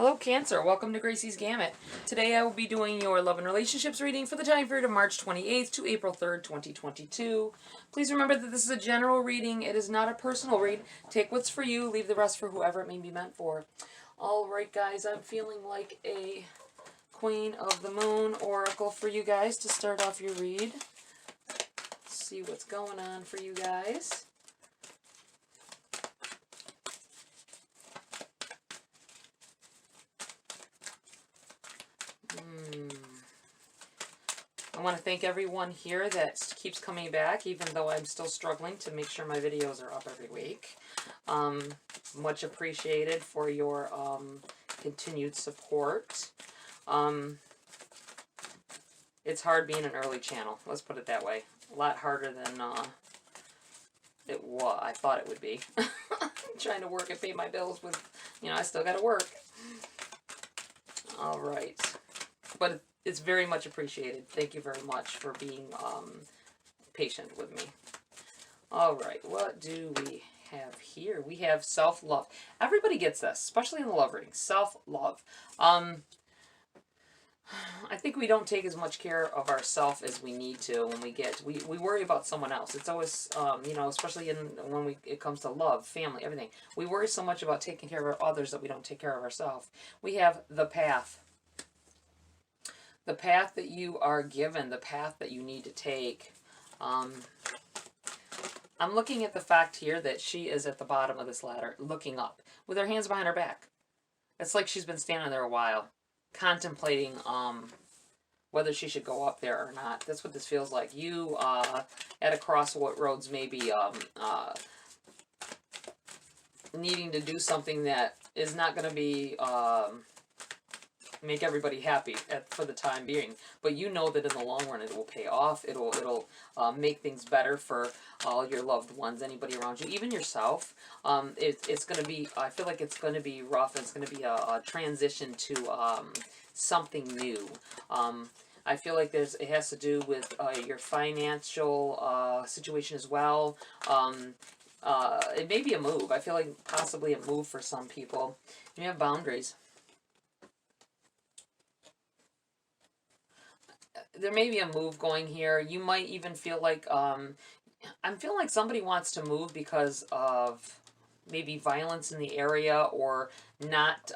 Hello Cancer, welcome to Gracie's Gamut. Today I will be doing your love and relationships reading for the time period of March 28th to April 3rd, 2022. Please remember that this is a general reading, it is not a personal read. Take what's for you, leave the rest for whoever it may be meant for. Alright guys, I'm feeling like a Queen of the Moon oracle for you guys to start off your read. Let's see what's going on for you guys. I want to thank everyone here that keeps coming back, even though I'm still struggling to make sure my videos are up every week. Much appreciated for your continued support. It's hard being an early channel, let's put it that way. A lot harder than I thought it would be. Trying to work and pay my bills with, I still got to work. All right. But it's very much appreciated. Thank you very much for being patient with me. All right, what do we have here? We have self-love. Everybody gets this, especially in the love reading. Self-love. I think we don't take as much care of ourselves as we need to when we worry about someone else. It's always, especially when it comes to love, family, everything. We worry so much about taking care of others that we don't take care of ourselves. We have the path. The path that you are given, the path that you need to take. I'm looking at the fact here that she is at the bottom of this ladder, looking up, with her hands behind her back. It's like she's been standing there a while, contemplating whether she should go up there or not. That's what this feels like. You, at a crossroads, maybe needing to do something that is not going to be... make everybody happy for the time being, but you know that in the long run it will pay off. It'll make things better for all your loved ones, anybody around you, even yourself. It's going to be, I feel like it's going to be rough, and it's going to be a transition to something new. I feel like it has to do with your financial situation as well. It may be a move. I feel like possibly a move for some people. You have boundaries. There may be a move going here. You might even feel like, I'm feeling like somebody wants to move because of maybe violence in the area, or not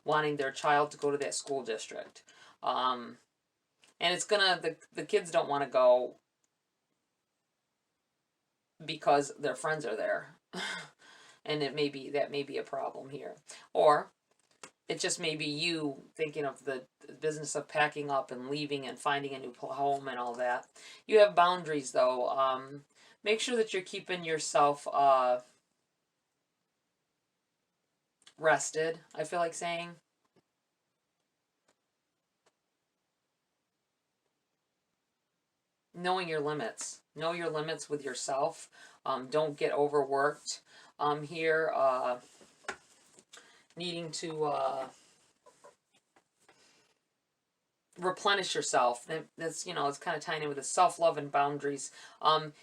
wanting their child to go to that school district. And it's gonna, the kids don't want to go because their friends are there. And that may be a problem here. Or it just may be you thinking of the business of packing up and leaving and finding a new home and all that. You have boundaries, though. Make sure that you're keeping yourself rested, I feel like saying. Knowing your limits. Know your limits with yourself. Don't get overworked. Here, needing to replenish yourself. That's, it's kind of tying in with the self-love and boundaries.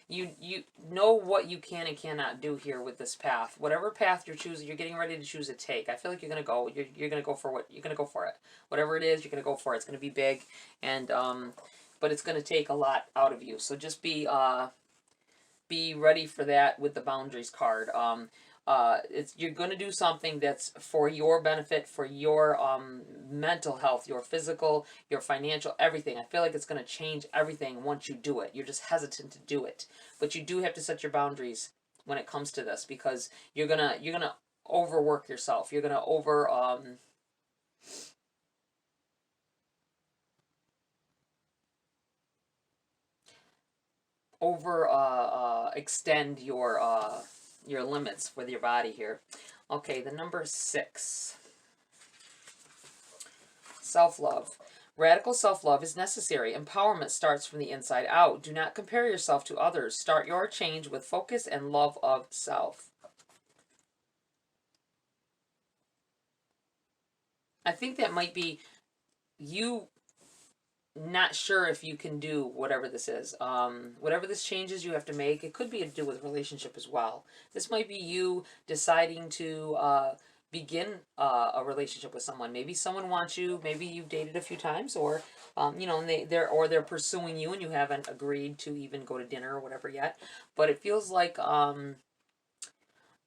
You know what you can and cannot do here with this path. Whatever path you're choosing, you're getting ready to choose to take. I feel like you're gonna go. You're gonna go for what you're gonna go for it. Whatever it is, you're gonna go for it. It's gonna be big, and but it's gonna take a lot out of you. So just be ready for that with the boundaries card. You're going to do something that's for your benefit, for your mental health, your physical, your financial, everything. I feel like it's going to change everything once you do it. You're just hesitant to do it, but you do have to set your boundaries when it comes to this, because you're gonna overwork yourself. You're gonna extend your limits with your body here. Okay, the number 6. Self-love. Radical self-love is necessary. Empowerment starts from the inside out. Do not compare yourself to others. Start your change with focus and love of self. I think that might be you not sure if you can do whatever this is. Whatever this changes you have to make, it could be to do with relationship as well. This might be you deciding to begin a relationship with someone. Maybe someone wants you, maybe you've dated a few times, or you know, and they're pursuing you and you haven't agreed to even go to dinner or whatever yet. But it feels like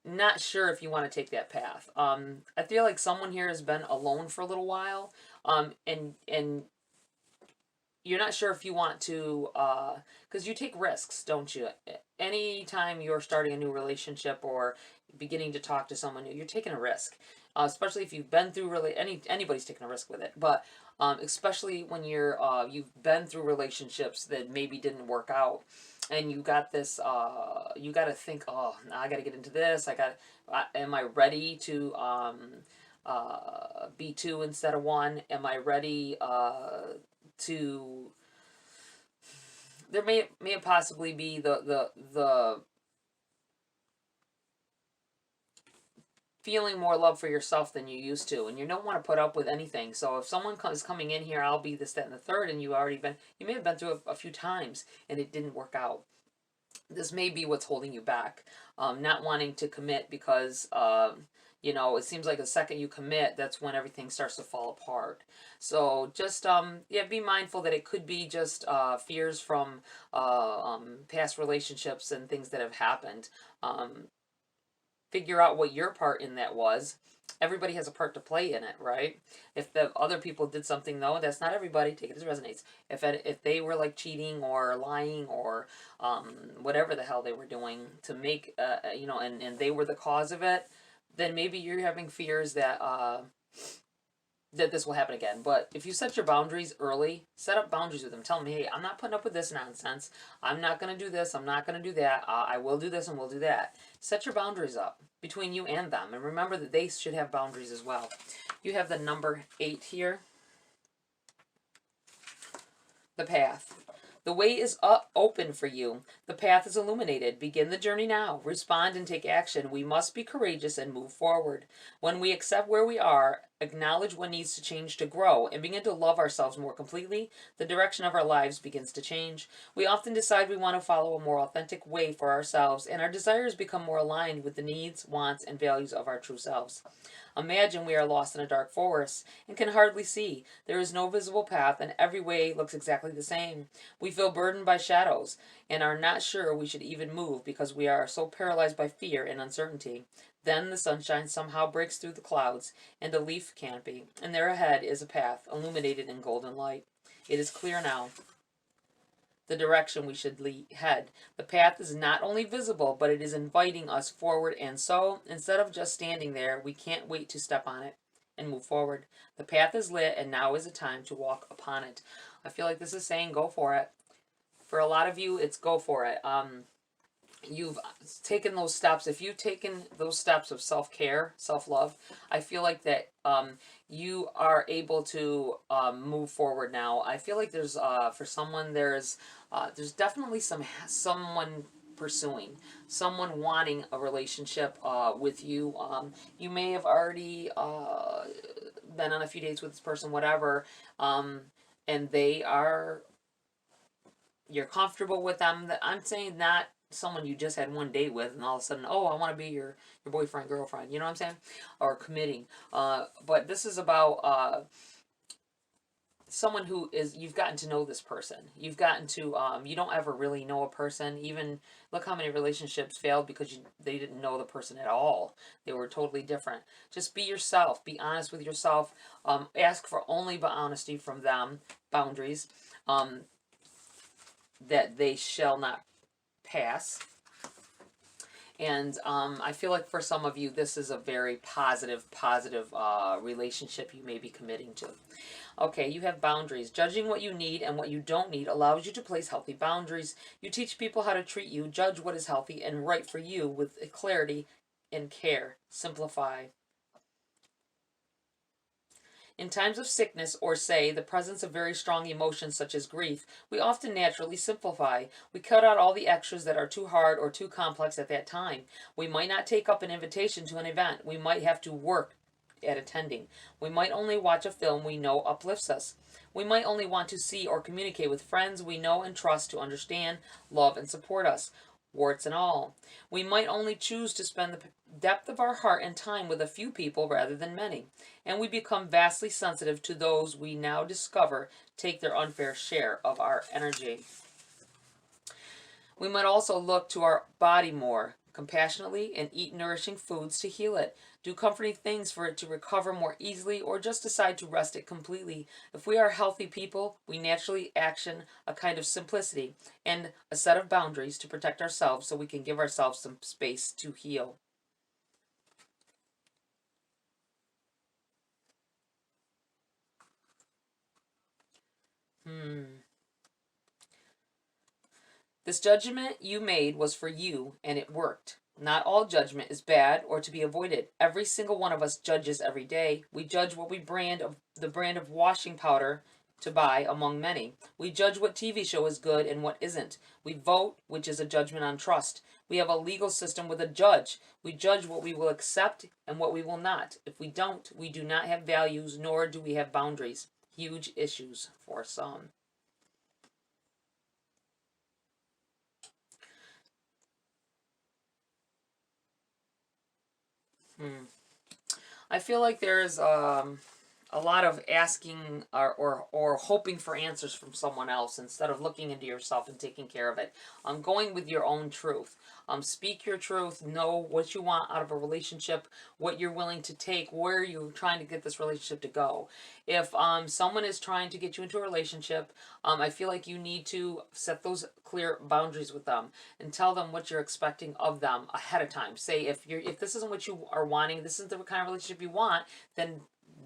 not sure if you want to take that path. I feel like someone here has been alone for a little while, and you're not sure if you want to, because you take risks, don't you? Anytime you're starting a new relationship or beginning to talk to someone new, you're taking a risk. Especially if you've been through anybody's taking a risk with it, but especially when you've been through relationships that maybe didn't work out, and you got this, you got to think, oh, now I got to get into this. Am I ready to be two instead of one? Am I ready to there may possibly be the feeling more love for yourself than you used to, and you don't want to put up with anything. So if someone is coming in here, I'll be this, that, and the third, and you may have been through a few times and it didn't work out. This may be what's holding you back, not wanting to commit because you know, it seems like the second you commit, that's when everything starts to fall apart. So just yeah, be mindful that it could be just fears from past relationships and things that have happened. Figure out what your part in that was. Everybody has a part to play in it, right? If the other people did something, though, that's not everybody. Take it as resonates. If they were like cheating or lying or whatever the hell they were doing to make you know, and they were the cause of it, then maybe you're having fears that that this will happen again. But if you set your boundaries early, set up boundaries with them. Tell them, hey, I'm not putting up with this nonsense. I'm not going to do this. I'm not going to do that. I will do this and we'll do that. Set your boundaries up between you and them. And remember that they should have boundaries as well. You have the number 8 here. The path. The way is open for you. The path is illuminated. Begin the journey now. Respond and take action. We must be courageous and move forward. When we accept where we are, acknowledge what needs to change to grow, and begin to love ourselves more completely, the direction of our lives begins to change. We often decide we want to follow a more authentic way for ourselves, and our desires become more aligned with the needs, wants, and values of our true selves. Imagine we are lost in a dark forest and can hardly see. There is no visible path, and every way looks exactly the same. We feel burdened by shadows and are not sure we should even move because we are so paralyzed by fear and uncertainty. Then the sunshine somehow breaks through the clouds and a leaf canopy, and there ahead is a path illuminated in golden light. It is clear now the direction we should head. The path is not only visible, but it is inviting us forward, and so, instead of just standing there, we can't wait to step on it and move forward. The path is lit, and now is the time to walk upon it. I feel like this is saying go for it. For a lot of you, it's go for it. You've taken those steps. If you've taken those steps of self-care, self-love, I feel like that you are able to move forward now. I feel like there's for someone there's definitely someone pursuing, someone wanting a relationship with you. You may have already been on a few dates with this person, whatever, and you're comfortable with them. I'm saying not someone you just had one date with and all of a sudden, oh, I want to be your boyfriend, girlfriend, you know what I'm saying? Or committing. But this is about someone who you've gotten to know this person. You've gotten to, you don't ever really know a person. Even, look how many relationships failed because they didn't know the person at all. They were totally different. Just be yourself. Be honest with yourself. Ask for only but honesty from them. Boundaries. That they shall not pass. And I feel like for some of you, this is a very positive relationship you may be committing to. Okay, you have boundaries. Judging what you need and what you don't need allows you to place healthy boundaries. You teach people how to treat you, judge what is healthy and right for you with clarity and care. Simplify. In times of sickness or, say, the presence of very strong emotions such as grief, we often naturally simplify. We cut out all the extras that are too hard or too complex at that time. We might not take up an invitation to an event. We might have to work at attending. We might only watch a film we know uplifts us. We might only want to see or communicate with friends we know and trust to understand, love, and support us. warts and all. We might only choose to spend the depth of our heart and time with a few people rather than many, and we become vastly sensitive to those we now discover take their unfair share of our energy. We might also look to our body more compassionately and eat nourishing foods to heal it, do comforting things for it to recover more easily, or just decide to rest it completely. If we are healthy people, we naturally action a kind of simplicity and a set of boundaries to protect ourselves so we can give ourselves some space to heal. This judgment you made was for you, and it worked. Not all judgment is bad or to be avoided. Every single one of us judges every day. We judge what we brand of the brand of washing powder to buy among many. We judge what TV show is good and what isn't. We vote, which is a judgment on trust. We have a legal system with a judge. We judge what we will accept and what we will not. If we don't, we do not have values, nor do we have boundaries. Huge issues for some. I feel like there's a lot of asking or hoping for answers from someone else instead of looking into yourself and taking care of it. Going with your own truth. Speak your truth. Know what you want out of a relationship, what you're willing to take, where you're trying to get this relationship to go. If someone is trying to get you into a relationship, I feel like you need to set those clear boundaries with them and tell them what you're expecting of them ahead of time. Say if this isn't what you are wanting, this isn't the kind of relationship you want, then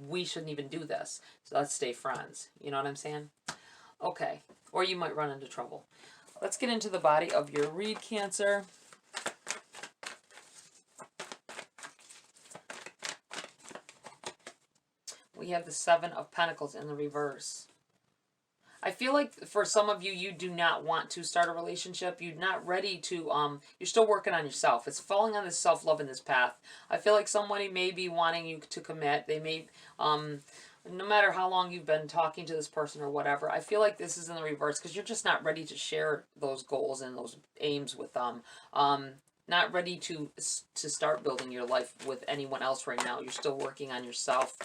we shouldn't even do this. So let's stay friends. You know what I'm saying? Okay. Or you might run into trouble. Let's get into the body of your read, Cancer. We have the Seven of Pentacles in the reverse. I feel like for some of you, you do not want to start a relationship. You're not ready to, you're still working on yourself. It's falling on this self-love in this path. I feel like somebody may be wanting you to commit. They may, no matter how long you've been talking to this person or whatever, I feel like this is in the reverse because you're just not ready to share those goals and those aims with them. Not ready to start building your life with anyone else right now. You're still working on yourself.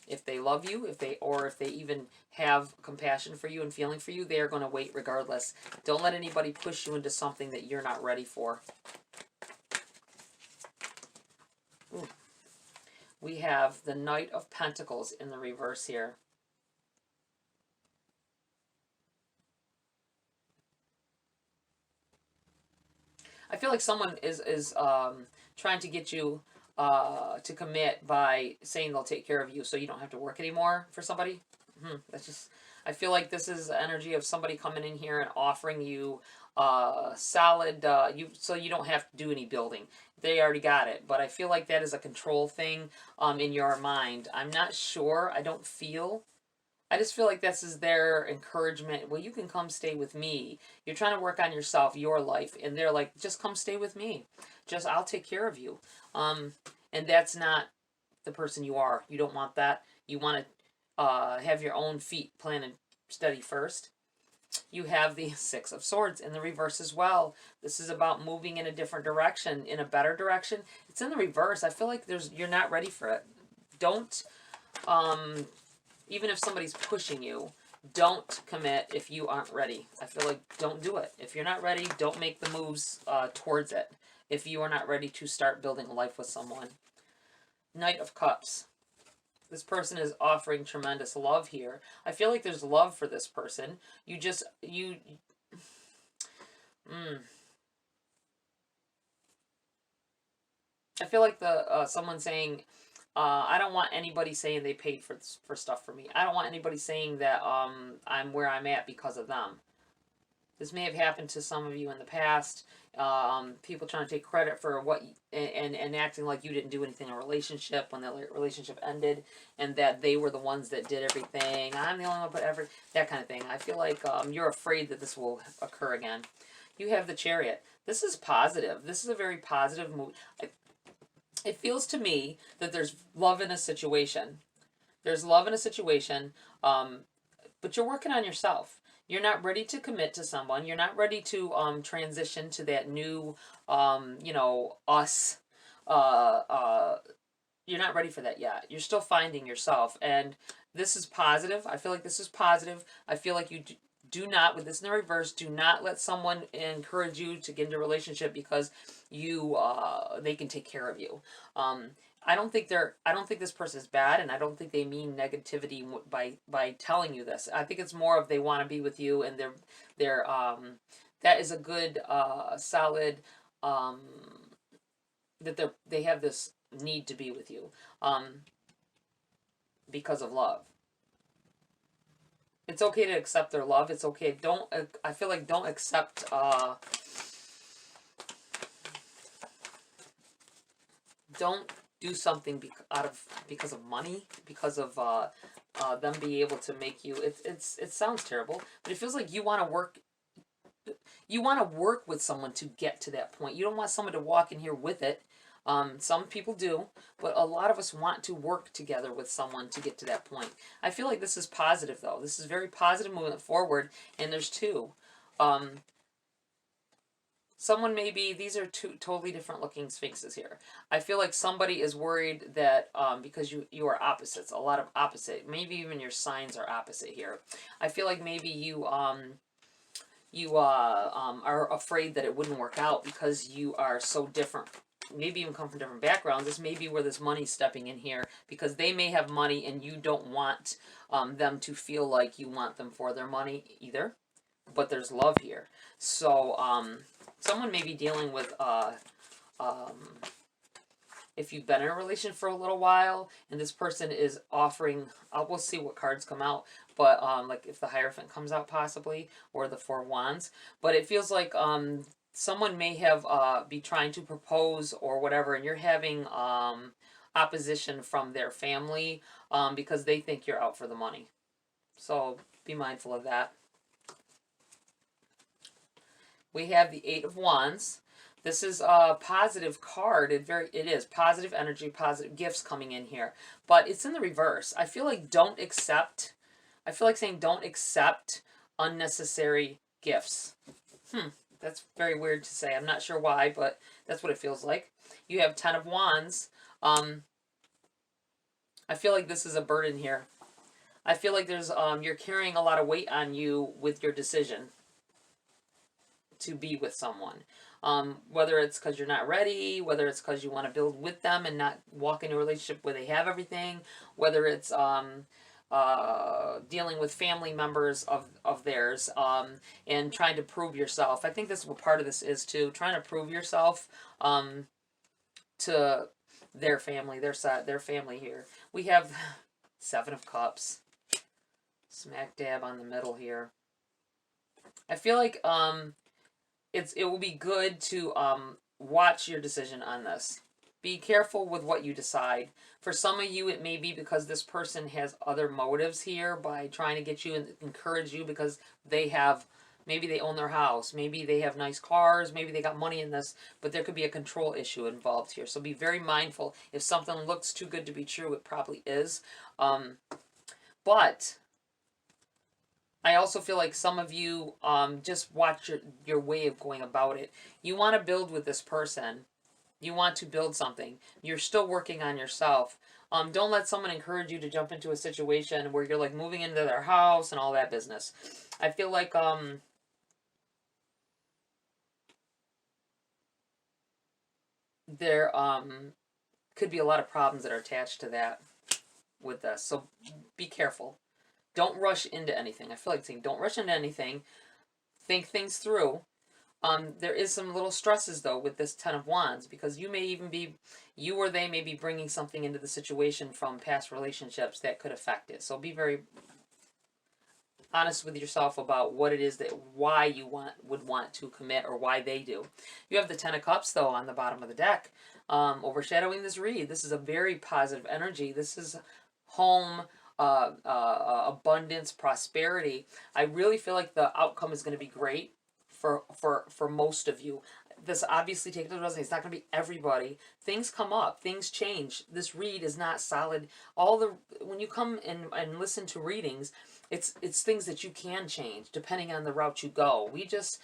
If they love you, if they even have compassion for you and feeling for you, they are going to wait regardless. Don't let anybody push you into something that you're not ready for. Ooh. We have the Knight of Pentacles in the reverse here. I feel like someone is trying to get you to commit by saying they'll take care of you so you don't have to work anymore for somebody. That's just, I feel like this is the energy of somebody coming in here and offering you solid, so you don't have to do any building. They already got it, but I feel like that is a control thing in your mind. I'm not sure. I just feel like this is their encouragement. Well, you can come stay with me. You're trying to work on yourself, your life, and they're like, just come stay with me. I'll take care of you. And that's not the person you are. You don't want that. You want to have your own feet planted steady first. You have the Six of Swords in the reverse as well. This is about moving in a different direction, in a better direction. It's in the reverse. I feel like you're not ready for it. Don't, even if somebody's pushing you, don't commit if you aren't ready. I feel like don't do it. If you're not ready, don't make the moves towards it. If you are not ready to start building a life with someone. Knight of Cups. This person is offering tremendous love here. I feel like there's love for this person. I feel like someone saying, I don't want anybody saying they paid for stuff for me. I don't want anybody saying that I'm where I'm at because of them. This may have happened to some of you in the past. People trying to take credit for what and acting like you didn't do anything in a relationship when the relationship ended, and that they were the ones that did everything. I'm the only one, but that kind of thing. I feel like you're afraid that this will occur again. You have the Chariot. This is positive. This is a very positive mood. It feels to me that there's love in a situation. There's love in a situation, but you're working on yourself. You're not ready to commit to someone. You're not ready to transition to that new, you know, us. Uh, uh, you're not ready for that yet. You're still finding yourself, and this is positive. I feel like this is positive. I feel like you do not, with this in the reverse, do not let someone encourage you to get into a relationship because you they can take care of you. I don't think this person is bad, and I don't think they mean negativity by telling you this. I think it's more of they want to be with you, and they're that is a good solid um that they have this need to be with you because of love. It's okay to accept their love. It's okay. Don't I feel like don't accept don't do something because of money, because of them being able to make you. It sounds terrible, but it feels like you want to work. You want to work with someone to get to that point. You don't want someone to walk in here with it. Some people do, but a lot of us want to work together with someone to get to that point. I feel like this is positive, though. This is very positive movement forward, and there's two. Someone maybe, these are two totally different looking sphinxes here. I feel like somebody is worried that because you are opposites, a lot of opposite, maybe even your signs are opposite here. I feel like maybe you are afraid that it wouldn't work out because you are so different. Maybe even come from different backgrounds. This may be where this money's stepping in here because they may have money and you don't want them to feel like you want them for their money either. But there's love here. So someone may be dealing with if you've been in a relation for a little while and this person is offering, we'll see what cards come out, but like if the Hierophant comes out possibly, or the Four of Wands, but it feels like someone may have be trying to propose or whatever, and you're having opposition from their family because they think you're out for the money. So be mindful of that. We have the Eight of Wands. This is a positive card. It is positive energy, positive gifts coming in here. But it's in the reverse. I feel like I feel like saying don't accept unnecessary gifts. That's very weird to say. I'm not sure why, but that's what it feels like. You have Ten of Wands. I feel like this is a burden here. I feel like there's you're carrying a lot of weight on you with your decision to be with someone. Whether it's because you're not ready, whether it's because you want to build with them and not walk into a relationship where they have everything, whether it's dealing with family members of theirs and trying to prove yourself. I think this is what part of this is too, trying to prove yourself to their family, their family here. We have Seven of Cups, smack dab on the middle here. I feel like it will be good to watch your decision on this. Be careful with what you decide. For some of you, it may be because this person has other motives here by trying to get you and encourage you because they have, maybe they own their house, maybe they have nice cars, maybe they got money in this, but there could be a control issue involved here. So be very mindful. If something looks too good to be true, it probably is. But I also feel like some of you just watch your way of going about it. You want to build with this person. You want to build something. You're still working on yourself. Don't let someone encourage you to jump into a situation where you're like moving into their house and all that business. I feel like there could be a lot of problems that are attached to that with this. So be careful. Don't rush into anything. I feel like saying don't rush into anything. Think things through. There is some little stresses though with this Ten of Wands because you or they may be bringing something into the situation from past relationships that could affect it. So be very honest with yourself about what it is why you would want to commit or why they do. You have the Ten of Cups though on the bottom of the deck, overshadowing this read. This is a very positive energy. This is home. Abundance, prosperity. I really feel like the outcome is going to be great for most of you. this obviously take it to the resume. It's not going to be everybody. Things come up. Things change. This read is not solid. When you come and listen to readings, it's things that you can change depending on the route you go. We just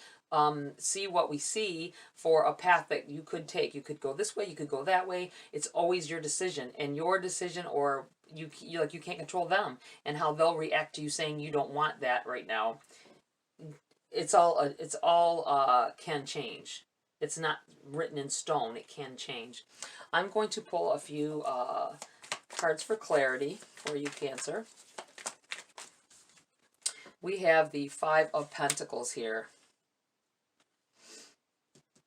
see what we see for a path that you could take. You could go this way. You could go that way. It's always your decision, and your decision, or you can't control them and how they'll react to you saying you don't want that right now. It's all can change. It's not written in stone. It can change. I'm going to pull a few cards for clarity for you, Cancer. We have the Five of Pentacles here.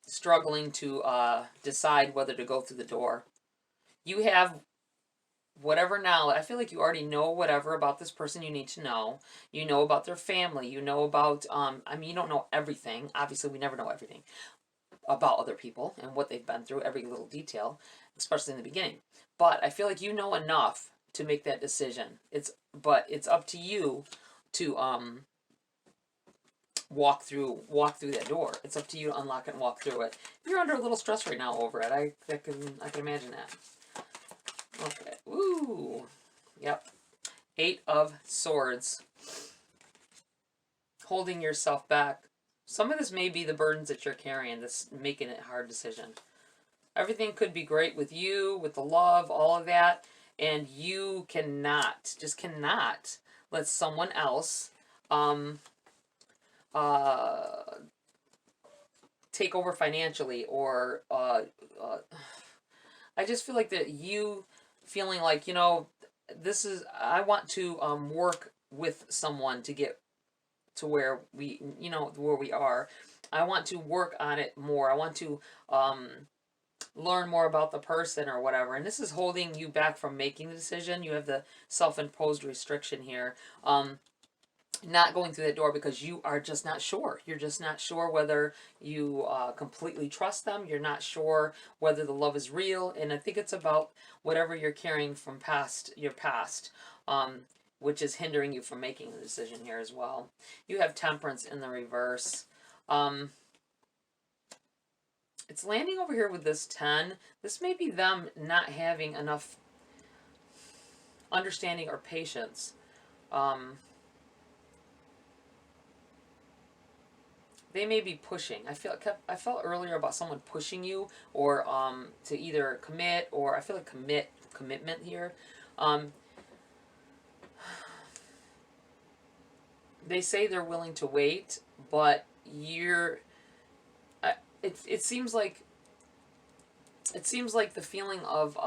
Struggling to decide whether to go through the door. You have whatever knowledge. I feel like you already know whatever about this person you need to know. You know about their family. You know about, I mean, you don't know everything. Obviously, we never know everything about other people and what they've been through, every little detail, especially in the beginning. But I feel like you know enough to make that decision. But it's up to you to walk through that door. It's up to you to unlock it and walk through it. You're under a little stress right now over it. I can imagine that. Okay. Ooh. Yep. 8 of Swords. Holding yourself back. Some of this may be the burdens that you're carrying that's making it a hard decision. Everything could be great with you, with the love, all of that, and you cannot let someone else take over financially, or I just feel like that you feeling like, you know, I want to work with someone to get to where we, you know, where we are. I want to work on it more. I want to learn more about the person or whatever. And this is holding you back from making the decision. You have the self-imposed restriction here. Not going through that door because you are just not sure. You're just not sure whether you completely trust them. You're not sure whether the love is real. And I think it's about whatever you're carrying from your past, which is hindering you from making the decision here as well. You have Temperance in the reverse. It's landing over here with this 10. This may be them not having enough understanding or patience. They may be pushing. I felt earlier about someone pushing you, or to either commit, or I feel like commitment here. They say they're willing to wait, but it seems like the feeling of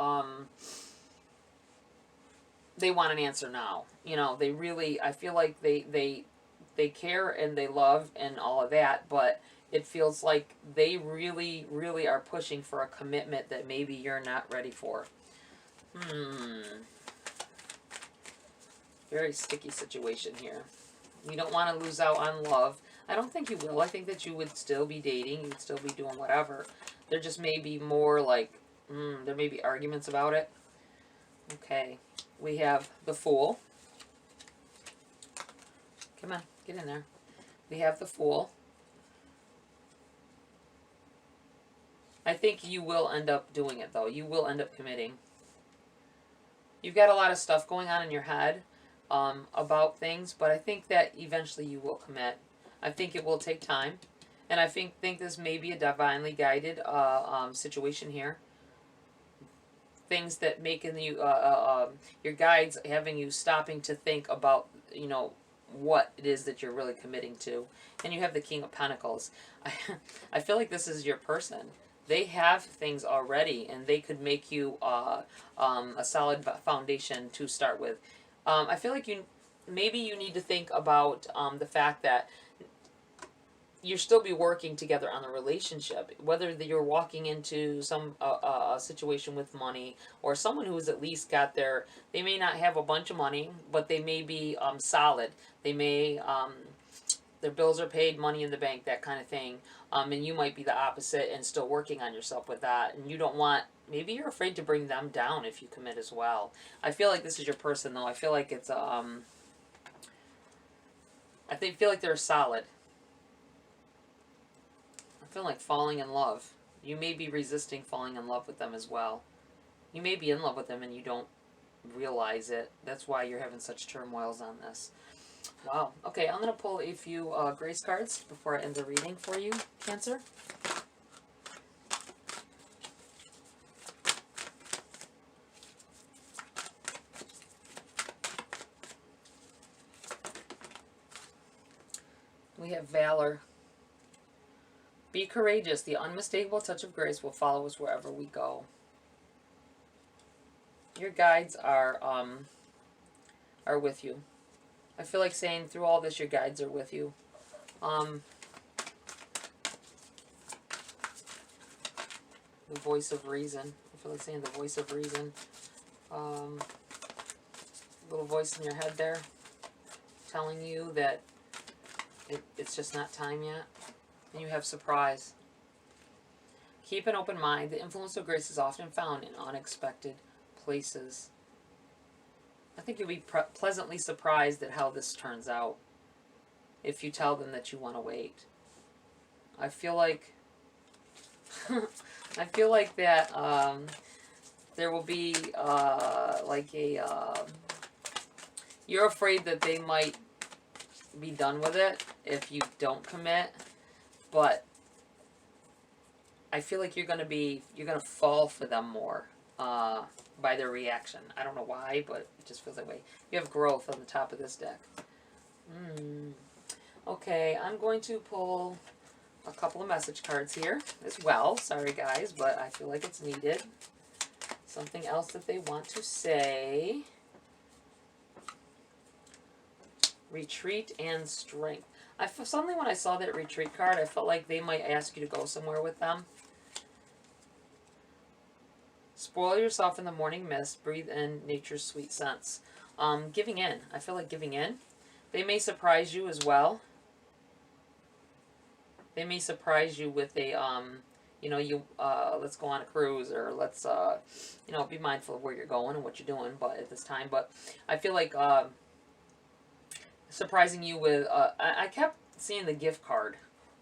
they want an answer now. You know, they really, I feel like they care and they love and all of that, but it feels like they really, really are pushing for a commitment that maybe you're not ready for. Very sticky situation here. You don't want to lose out on love. I don't think you will. I think that you would still be dating. You would still be doing whatever. There just may be more like, there may be arguments about it. Okay. We have the Fool. Come on, get in there. We have the Fool. I think you will end up doing it, though. You will end up committing. You've got a lot of stuff going on in your head about things, but I think that eventually you will commit. I think it will take time, and I think this may be a divinely guided situation here. Things that making you, your guides having you stopping to think about, you know, what it is that you're really committing to. And you have the King of Pentacles. I feel like this is your person. They have things already, and they could make you a solid foundation to start with. I feel like maybe you need to think about the fact that you'll still be working together on the relationship, whether you're walking into some a situation with money, or someone who's at least got they may not have a bunch of money, but they may be solid. They may, their bills are paid, money in the bank, that kind of thing. And you might be the opposite and still working on yourself with that. And you don't want, maybe you're afraid to bring them down if you commit as well. I feel like this is your person, though. I feel like it's, I feel like they're solid. feeling like falling in love. You may be resisting falling in love with them as well. You may be in love with them and you don't realize it. That's why you're having such turmoils on this. Wow. Okay, I'm going to pull a few grace cards before I end the reading for you, Cancer. We have Valor. Be courageous. The unmistakable touch of grace will follow us wherever we go. Your guides are with you. I feel like saying through all this, your guides are with you. The voice of reason. I feel like saying the voice of reason. Little voice in your head there telling you that it's just not time yet. And you have surprise. Keep an open mind. The influence of grace is often found in unexpected places. I think you'll be pleasantly surprised at how this turns out if you tell them that you want to wait. I feel like I feel like that there will be like a you're afraid that they might be done with it if you don't commit, but I feel like you're gonna fall for them more by their reaction. I don't know why, but it just feels that way. You have growth on the top of this deck. Okay, I'm going to pull a couple of message cards here as well. Sorry guys, but I feel like it's needed. Something else that they want to say. Retreat and strength. Suddenly when I saw that retreat card, I felt like they might ask you to go somewhere with them. Spoil yourself in the morning mist. Breathe in nature's sweet scents. Giving in. I feel like giving in. They may surprise you as well. They may surprise you with a, let's go on a cruise, or let's, be mindful of where you're going and what you're doing, but at this time. But I feel like, surprising you with, I kept seeing the gift card.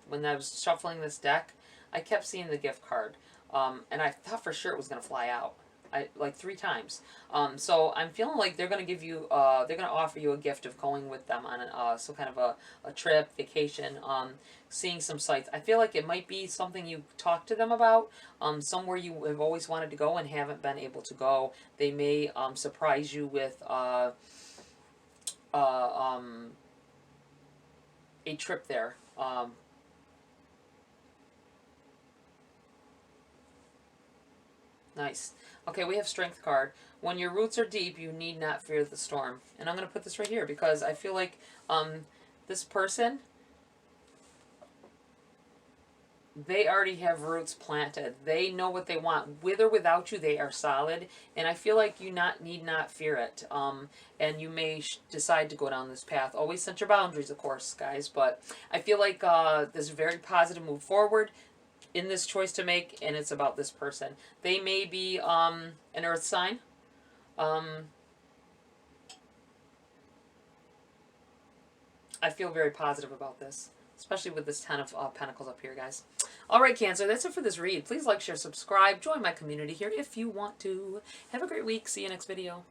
When I was shuffling this deck, I kept seeing the gift card. And I thought for sure it was going to fly out. Like 3 times. So I'm feeling like they're going to give you, they're going to offer you a gift of going with them on some kind of a trip, vacation, seeing some sights. I feel like it might be something you talk to them about, somewhere you have always wanted to go and haven't been able to go. They may surprise you with a trip there. Nice. Okay, we have strength card. When your roots are deep, you need not fear the storm. And I'm going to put this right here because I feel like this person, they already have roots planted. They know what they want. With or without you, they are solid. And I feel like you need not fear it. And you may decide to go down this path. Always set your boundaries, of course, guys. But I feel like this is a very positive move forward in this choice to make, and it's about this person. They may be an earth sign. I feel very positive about this, especially with this 10 of Pentacles up here, guys. All right, Cancer, that's it for this read. Please like, share, subscribe, join my community here if you want to. Have a great week. See you next video.